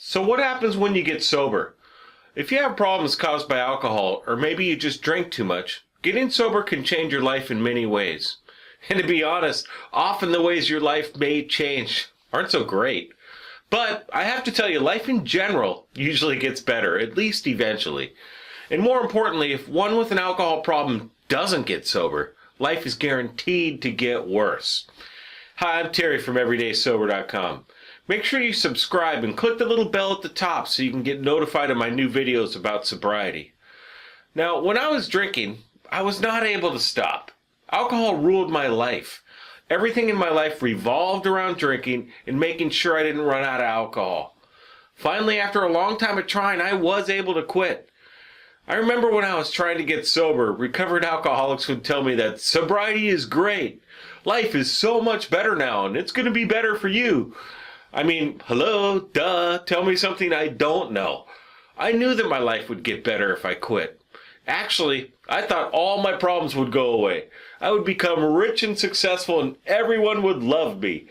So what happens when you get sober? If you have problems caused by alcohol, or maybe you just drink too much, getting sober can change your life in many ways. And to be honest, often the ways your life may change aren't so great. But I have to tell you, life in general usually gets better, at least eventually. And more importantly, if one with an alcohol problem doesn't get sober, life is guaranteed to get worse. Hi, I'm Terry from EverydaySober.com. Make sure you subscribe and click the little bell at the top so you can get notified of my new videos about sobriety. Now, when I was drinking, I was not able to stop. Alcohol ruled my life. Everything in my life revolved around drinking and making sure I didn't run out of alcohol. Finally, after a long time of trying, I was able to quit. I remember when I was trying to get sober, recovered alcoholics would tell me that sobriety is great. Life is so much better now, and it's going to be better for you. I mean, hello, duh, tell me something I don't know. I knew that my life would get better if I quit. Actually, I thought all my problems would go away. I would become rich and successful and everyone would love me.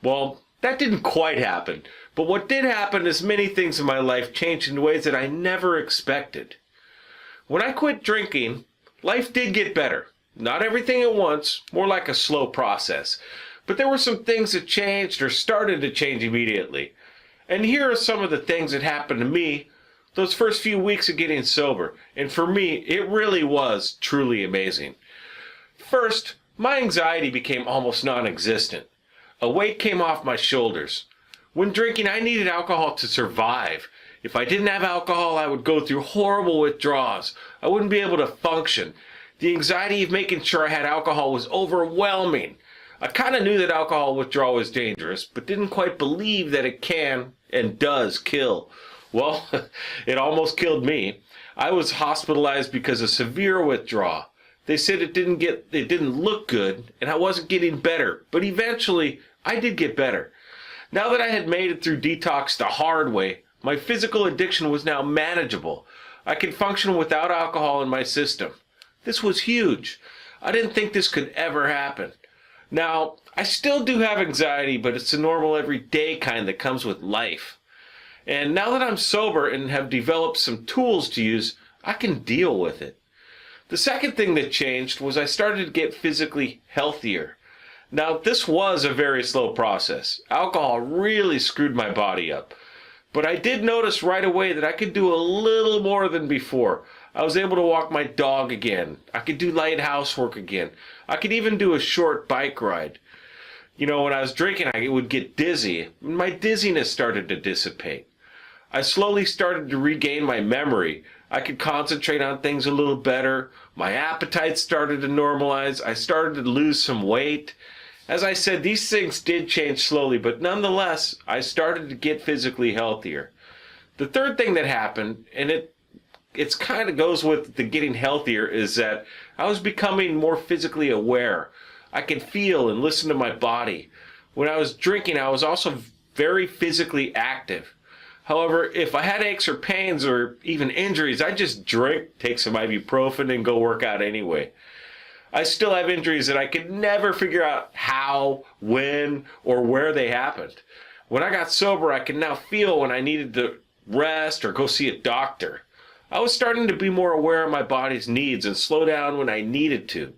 Well, that didn't quite happen. But what did happen is many things in my life changed in ways that I never expected. When I quit drinking, life did get better. Not everything at once, more like a slow process. But there were some things that changed or started to change immediately. And here are some of the things that happened to me those first few weeks of getting sober. And for me, it really was truly amazing. First, my anxiety became almost non-existent. A weight came off my shoulders. When drinking, I needed alcohol to survive. If I didn't have alcohol, I would go through horrible withdrawals. I wouldn't be able to function. The anxiety of making sure I had alcohol was overwhelming. I kind of knew that alcohol withdrawal was dangerous, but didn't quite believe that it can and does kill. Well, it almost killed me. I was hospitalized because of severe withdrawal. They said it didn't look good, and I wasn't getting better, but eventually I did get better. Now that I had made it through detox the hard way, my physical addiction was now manageable. I could function without alcohol in my system. This was huge. I didn't think this could ever happen. Now, I still do have anxiety, but it's the normal everyday kind that comes with life. And now that I'm sober and have developed some tools to use, I can deal with it. The second thing that changed was I started to get physically healthier. Now, this was a very slow process. Alcohol really screwed my body up. But I did notice right away that I could do a little more than before. I was able to walk my dog again. I could do light housework again. I could even do a short bike ride. You know, when I was drinking, I would get dizzy. My dizziness started to dissipate. I slowly started to regain my memory. I could concentrate on things a little better. My appetite started to normalize. I started to lose some weight. As I said, these things did change slowly, but nonetheless, I started to get physically healthier. The third thing that happened, and it's kind of goes with the getting healthier, is that I was becoming more physically aware. I could feel and listen to my body. When I was drinking, I was also very physically active. However, if I had aches or pains or even injuries, I just drink, take some ibuprofen, and go work out anyway. I still have injuries that I could never figure out how, when, or where they happened. When I got sober, I could now feel when I needed to rest or go see a doctor. I was starting to be more aware of my body's needs and slow down when I needed to.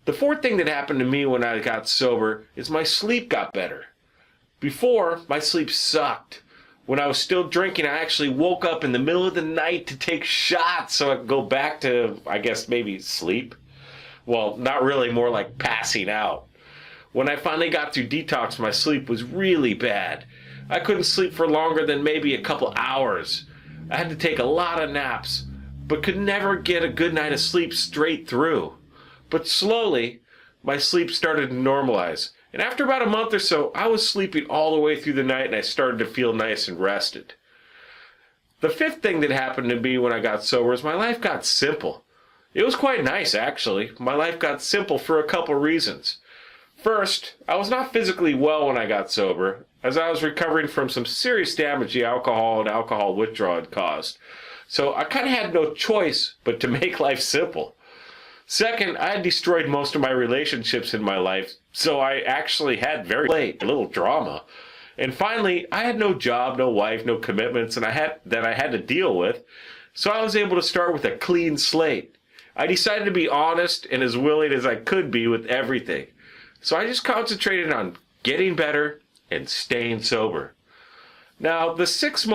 The fourth thing that happened to me when I got sober is my sleep got better. Before, my sleep sucked. When I was still drinking, I actually woke up in the middle of the night to take shots so I could go back to, I guess, maybe sleep. Well, not really, more like passing out. When I finally got through detox, my sleep was really bad. I couldn't sleep for longer than maybe a couple hours. I had to take a lot of naps, but could never get a good night of sleep straight through. But slowly, my sleep started to normalize. And after about a month or so, I was sleeping all the way through the night and I started to feel nice and rested. The fifth thing that happened to me when I got sober is my life got simple. It was quite nice, actually. My life got simple for a couple reasons. First, I was not physically well when I got sober, as I was recovering from some serious damage the alcohol and alcohol withdrawal had caused. So I kind of had no choice but to make life simple. Second, I had destroyed most of my relationships in my life, so I actually had very little drama. And finally, I had no job, no wife, no commitments, and I had to deal with. So I was able to start with a clean slate. I decided to be honest and as willing as I could be with everything. So I just concentrated on getting better and staying sober. Now, the sixth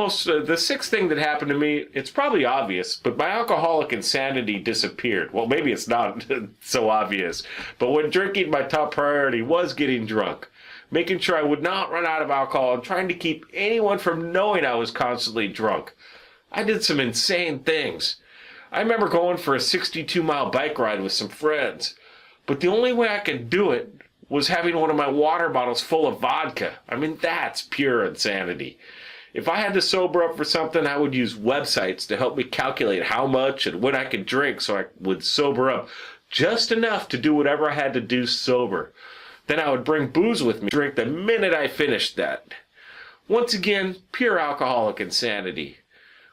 thing that happened to me, it's probably obvious, but my alcoholic insanity disappeared. Well, maybe it's not so obvious, but when drinking, my top priority was getting drunk, making sure I would not run out of alcohol and trying to keep anyone from knowing I was constantly drunk. I did some insane things. I remember going for a 62-mile bike ride with some friends, but the only way I could do it was having one of my water bottles full of vodka. I mean, that's pure insanity. If I had to sober up for something, I would use websites to help me calculate how much and when I could drink so I would sober up just enough to do whatever I had to do sober. Then I would bring booze with me, drink the minute I finished that. Once again, pure alcoholic insanity.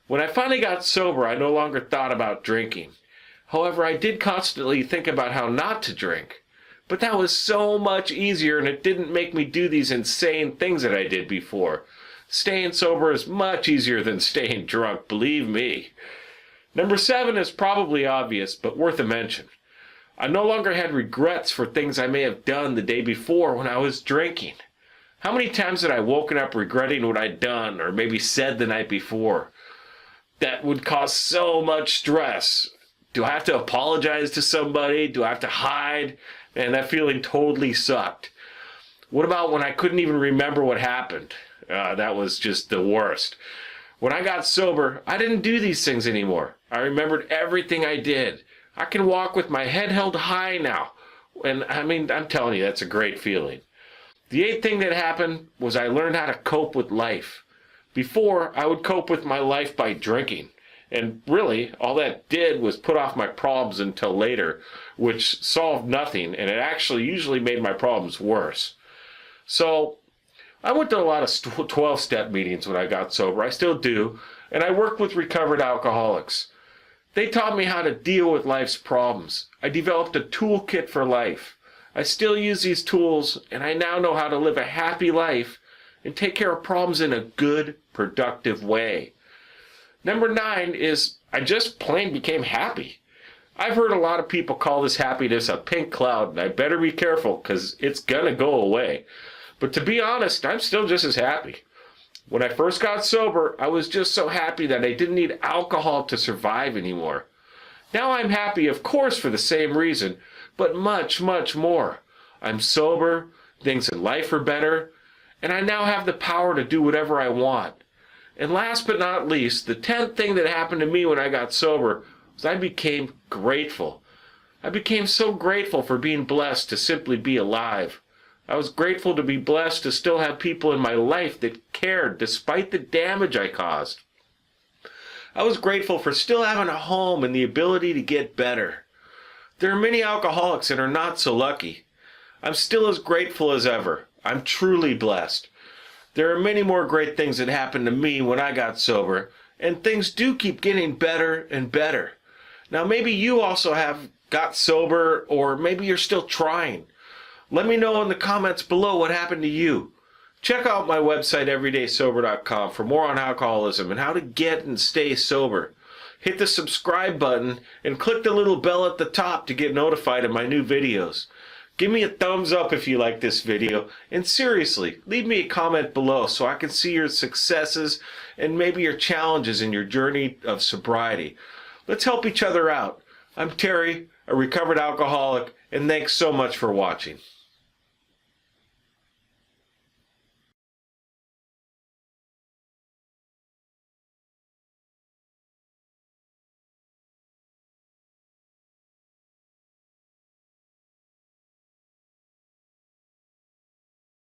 When I finally got sober, I no longer thought about drinking. However, I did constantly think about how not to drink. But that was so much easier, and it didn't make me do these insane things that I did before. Staying sober is much easier than staying drunk, believe me. Number 7 is probably obvious, but worth a mention. I no longer had regrets for things I may have done the day before when I was drinking. How many times had I woken up regretting what I'd done or maybe said the night before? That would cause so much stress. Do I have to apologize to somebody? Do I have to hide? Man, that feeling totally sucked. What about when I couldn't even remember what happened? That was just the worst. When I got sober, I didn't do these things anymore. I remembered everything I did. I can walk with my head held high now. And I mean, I'm telling you, that's a great feeling. The 8th thing that happened was I learned how to cope with life. Before, I would cope with my life by drinking. And really, all that did was put off my problems until later, which solved nothing, and it actually usually made my problems worse. So, I went to a lot of 12-step meetings when I got sober. I still do, and I worked with recovered alcoholics. They taught me how to deal with life's problems. I developed a toolkit for life. I still use these tools, and I now know how to live a happy life and take care of problems in a good, productive way. Number 9 is I just plain became happy. I've heard a lot of people call this happiness a pink cloud, and I better be careful because it's gonna go away. But to be honest, I'm still just as happy. When I first got sober, I was just so happy that I didn't need alcohol to survive anymore. Now I'm happy, of course, for the same reason, but much, much more. I'm sober, things in life are better, and I now have the power to do whatever I want. And last but not least, the 10th thing that happened to me when I got sober was I became grateful. I became so grateful for being blessed to simply be alive. I was grateful to be blessed to still have people in my life that cared despite the damage I caused. I was grateful for still having a home and the ability to get better. There are many alcoholics that are not so lucky. I'm still as grateful as ever. I'm truly blessed. There are many more great things that happened to me when I got sober, and things do keep getting better and better. Now, maybe you also have got sober, or maybe you're still trying. Let me know in the comments below what happened to you. Check out my website, everydaysober.com, for more on alcoholism and how to get and stay sober. Hit the subscribe button and click the little bell at the top to get notified of my new videos. Give me a thumbs up if you like this video, and seriously, leave me a comment below so I can see your successes and maybe your challenges in your journey of sobriety. Let's help each other out. I'm Terry, a recovered alcoholic, and thanks so much for watching.